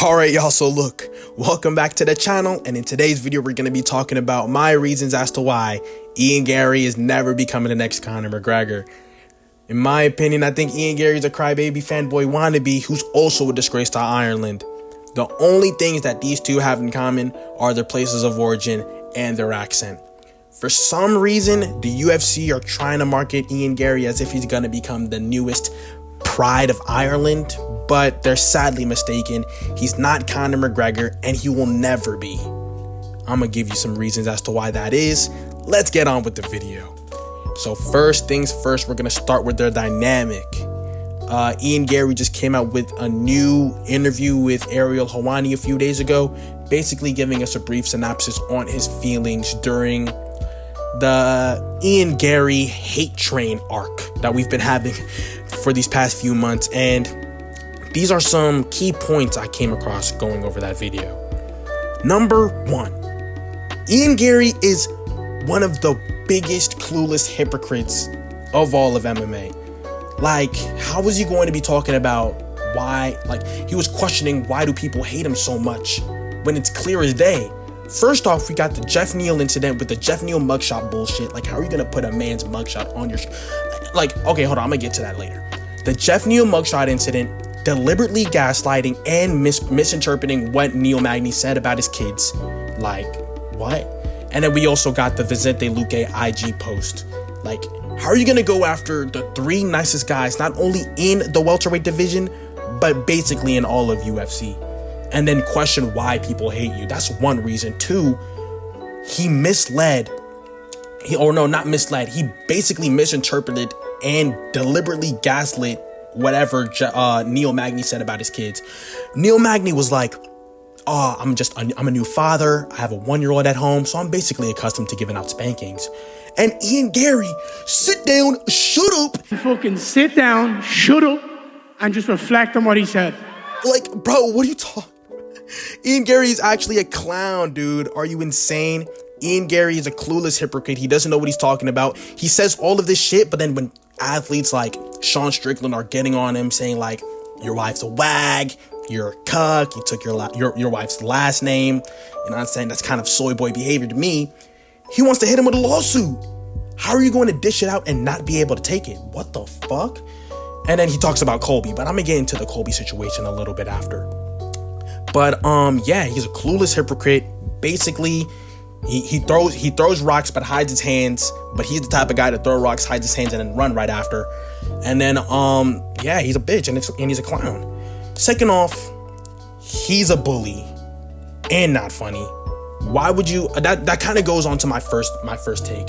Alright y'all, so look, welcome back to the channel, and in today's video we're going to be talking about my reasons as to why Ian Garry is never becoming the next Conor McGregor. In my opinion, I think Ian Garry is a crybaby fanboy wannabe who's also a disgrace to Ireland. The only things that these two have in common are their places of origin and their accent. For some reason, the UFC are trying to market Ian Garry as if he's going to become the newest pride of Ireland, but they're sadly mistaken. He's not Conor McGregor, and he will never be. I'm gonna give you some reasons as to why that is. Let's get on with the video. So first things first, we're gonna start with their dynamic. Ian Garry just came out with a new interview with Ariel Helwani a few days ago, basically giving us a brief synopsis on his feelings during the Ian Garry hate train arc that we've been having for these past few months, and these are some key points I came across going over that video. Number one, Ian Garry is one of the biggest clueless hypocrites of all of MMA. Like, how was he going to be talking about why, like, he was questioning why do people hate him so much when it's clear as day. First off, we got the Jeff Neal incident with the Jeff Neal mugshot bullshit. Like, how are you gonna put a man's mugshot on your like, okay, hold on, I'm gonna get to that later. The Jeff Neal mugshot incident, deliberately gaslighting and misinterpreting what Neil Magny said about his kids. Like, what? And then we also got the Vicente Luque IG post. Like, how are you gonna go after the three nicest guys, not only in the welterweight division, but basically in all of UFC? And then question why people hate you. That's one reason. Two, he basically misinterpreted and deliberately gaslit whatever Neil Magny said about his kids. Neil Magny was like, oh, I'm a new father. I have a 1-year-old at home, so I'm basically accustomed to giving out spankings. And Ian Garry, sit down, shut up. Fucking sit down, shut up, and just reflect on what he said. Like, bro, what are you talking? Ian Garry is actually a clown, dude. Are you insane? Ian Garry is a clueless hypocrite. He doesn't know what he's talking about. He says all of this shit, but then when athletes like Sean Strickland are getting on him, saying like, your wife's a wag, you're a cuck, you took your wife's last name, you know what I'm saying? That's kind of soy boy behavior to me. He wants to hit him with a lawsuit. How are you going to dish it out and not be able to take it? What the fuck? And then he talks about Colby, but I'm gonna get into the Colby situation a little bit after. But yeah, he's a clueless hypocrite. Basically, he throws rocks but hides his hands. But he's the type of guy to throw rocks, hides his hands, and then run right after. And then yeah, he's a bitch and he's a clown. Second off, he's a bully and not funny. Why would you? That kind of goes on to my first take.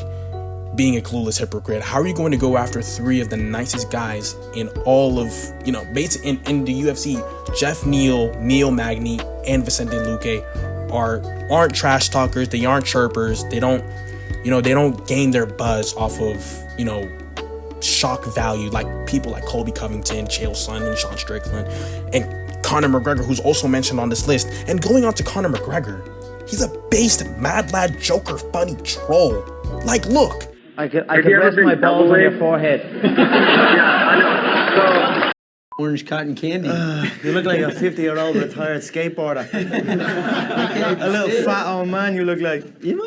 Being a clueless hypocrite. How are you going to go after three of the nicest guys in all of, you know, basically in the UFC? Jeff Neal, Neil Magny, and Vicente Luque aren't trash talkers. They aren't chirpers. They don't gain their buzz off of, you know, shock value like people like Colby Covington, Chael Sonnen, and Sean Strickland, and Conor McGregor, who's also mentioned on this list. And going on to Conor McGregor, he's a based mad lad joker funny troll. Like, look. I could rest my balls on your forehead. Yeah, I know. So, orange cotton candy. You look like a 50-year-old retired skateboarder. A little fat old man you look like. You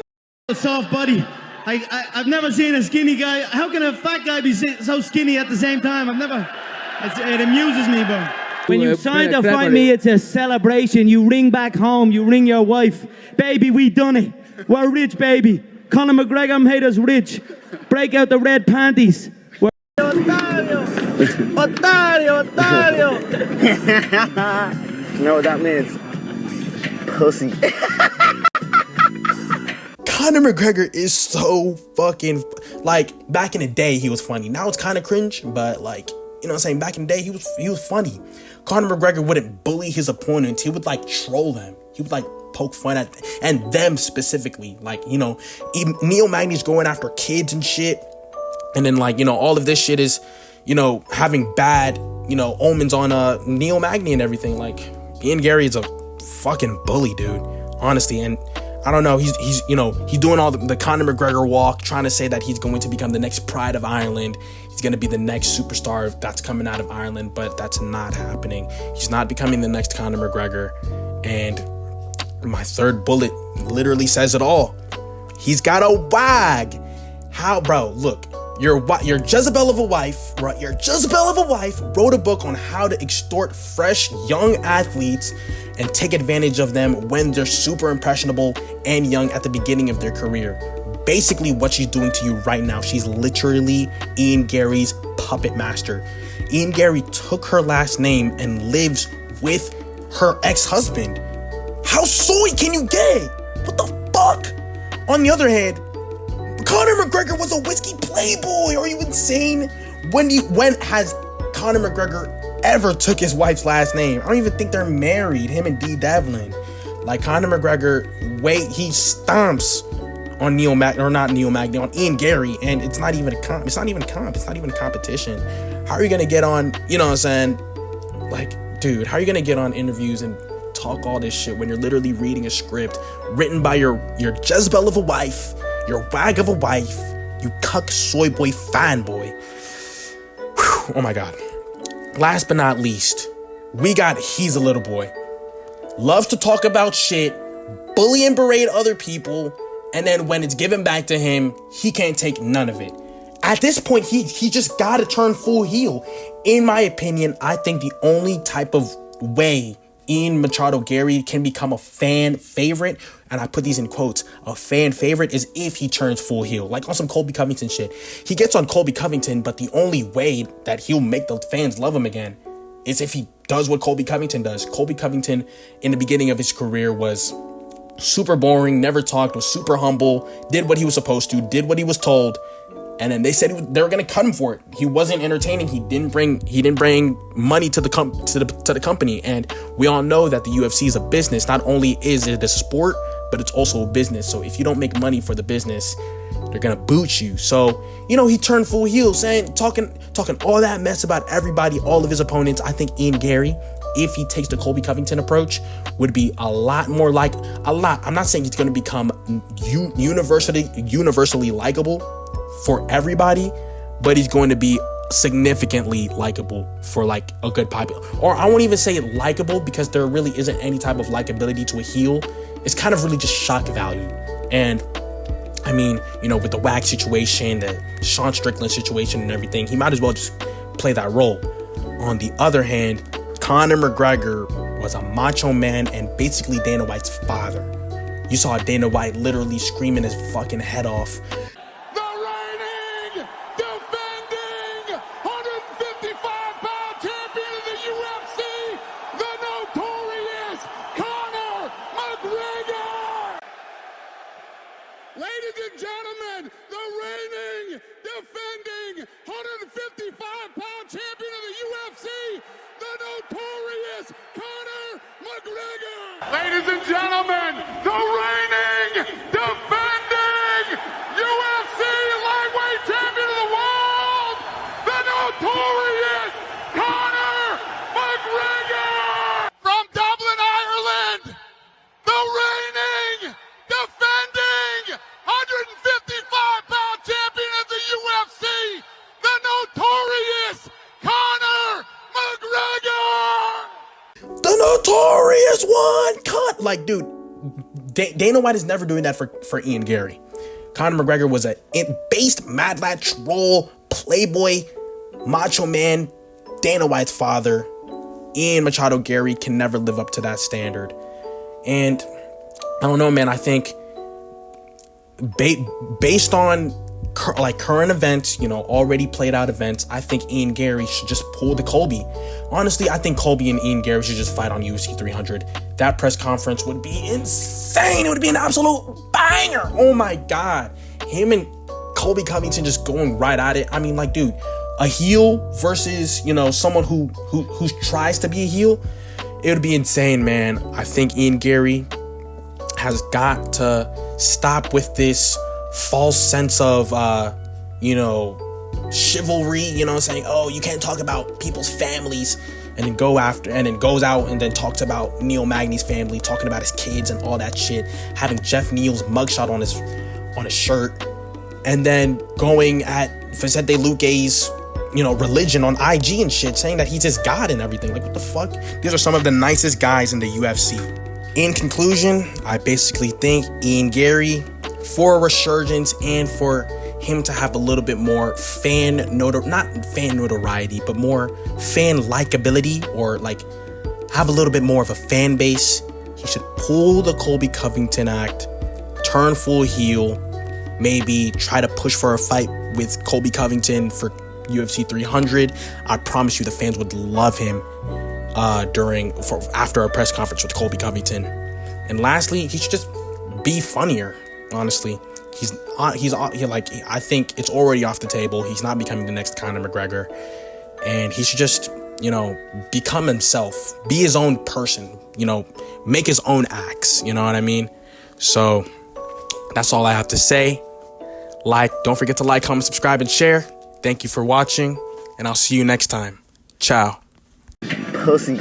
A soft body. I've never seen a skinny guy. How can a fat guy be so skinny at the same time? It amuses me, bro. When you sign to fight me, it's a celebration. You ring back home, you ring your wife. Baby, we done it. We're rich, baby. Conor McGregor made us rich. Break out the red panties. Otario! You know what that means? Pussy. Conor McGregor is so fucking, like, back in the day he was funny. Now it's kind of cringe, but like, you know what I'm saying? Back in the day he was funny. Conor McGregor wouldn't bully his opponents. He would like troll them. He would like poke fun at and them specifically. Like, you know, Neil Magny's going after kids and shit. And then like, you know, all of this shit is, you know, having bad, you know, omens on Neil Magny and everything. Like, Ian Garry is a fucking bully, dude. Honestly. And I don't know. He's doing all the Conor McGregor walk, trying to say that he's going to become the next Pride of Ireland. He's going to be the next superstar that's coming out of Ireland, but that's not happening. He's not becoming the next Conor McGregor. And my third bullet literally says it all. He's got a wag. How, bro? Look, your Jezebel of a wife, right? Your Jezebel of a wife wrote a book on how to extort fresh young athletes and take advantage of them when they're super impressionable and young at the beginning of their career. Basically, what she's doing to you right now, she's literally Ian Garry's puppet master. Ian Garry took her last name and lives with her ex-husband. How soy can you get? What the fuck? On the other hand, Conor McGregor was a whiskey playboy. Are you insane? When has Conor McGregor ever took his wife's last name? I don't even think they're married, him and Dee Devlin. Like, Conor McGregor, he stomps on on Ian Garry, and it's not even a competition. How are you gonna get on, you know what I'm saying? Like, dude, how are you gonna get on interviews and talk all this shit when you're literally reading a script written by your Jezebel of a wife, your wag of a wife, you cuck soy boy fanboy. Whew, oh my God. Last but not least, we got He's a Little Boy. Loves to talk about shit, bully and berate other people, and then when it's given back to him, he can't take none of it. At this point, he just gotta turn full heel. In my opinion, I think the only type of way Ian Machado Garry can become a fan favorite, and I put these in quotes, a fan favorite, is if he turns full heel, like on some Colby Covington shit. He gets on Colby Covington, but the only way that he'll make the fans love him again is if he does what Colby Covington does. Colby Covington, in the beginning of his career, was super boring, never talked, was super humble, did what he was supposed to, did what he was told, and then they said they were gonna cut him for it. He wasn't entertaining. He didn't bring money to the company, and we all know that the UFC is a business. Not only is it a sport, but it's also a business. So if you don't make money for the business, they're gonna boot you. So, he turned full heel, saying, talking all that mess about everybody, all of his opponents. I think Ian Garry, if he takes the Colby Covington approach, would be a lot. I'm not saying he's going to become universally likable for everybody, but he's going to be significantly likable for like a good popular, or I won't even say likable, because there really isn't any type of likability to a heel. It's kind of really just shock value. And I mean, with the WAG situation, the Sean Strickland situation and everything, he might as well just play that role. On the other hand, Conor McGregor was a macho man and basically Dana White's father. You saw Dana White literally screaming his fucking head off. The reigning, defending, 155-pound champion of the UFC, the notorious Conor McGregor! Ladies and gentlemen, the reigning, defending, 155-pound champion of the UFC, the notorious Conor McGregor! Ladies and gentlemen, the reigning, defending UFC lightweight champion of the world, the notorious Conor McGregor! From Dublin, Ireland, the reigning, defending, 155-pound champion of the UFC, the notorious Conor McGregor! The notorious one! Like, dude, Dana White is never doing that for Ian Garry. Conor McGregor was a based mad lad troll, playboy, macho man, Dana White's father. Ian Machado Garry can never live up to that standard. And I don't know, man, I think based on current events, already played out events, I think Ian Garry should just pull the Colby. Honestly, I think Colby and Ian Garry should just fight on UFC 300. That press conference would be insane. It would be an absolute banger. Oh my God. Him and Colby Covington just going right at it. I mean, like, dude, a heel versus, someone who tries to be a heel, it would be insane, man. I think Ian Garry has got to stop with this false sense of, chivalry, saying, oh, you can't talk about people's families. and then goes out and then talks about Neil Magny's family, talking about his kids and all that shit, having Jeff Neal's mugshot on his shirt, and then going at Vicente Luque's, religion on IG and shit, saying that he's his god and everything. Like, what the fuck? These are some of the nicest guys in the UFC. In conclusion, I basically think Ian Garry, for a resurgence and for him to have a little bit more not fan notoriety, but more fan likability, or like have a little bit more of a fan base, he should pull the Colby Covington act, turn full heel, maybe try to push for a fight with Colby Covington for UFC 300. I promise you the fans would love him after a press conference with Colby Covington. And lastly, he should just be funnier. Honestly, I think it's already off the table. He's not becoming the next Conor McGregor, and he should just become himself, be his own person, make his own acts. You know what I mean? So that's all I have to say. Don't forget to like, comment, subscribe, and share. Thank you for watching, and I'll see you next time. Ciao. Pussy.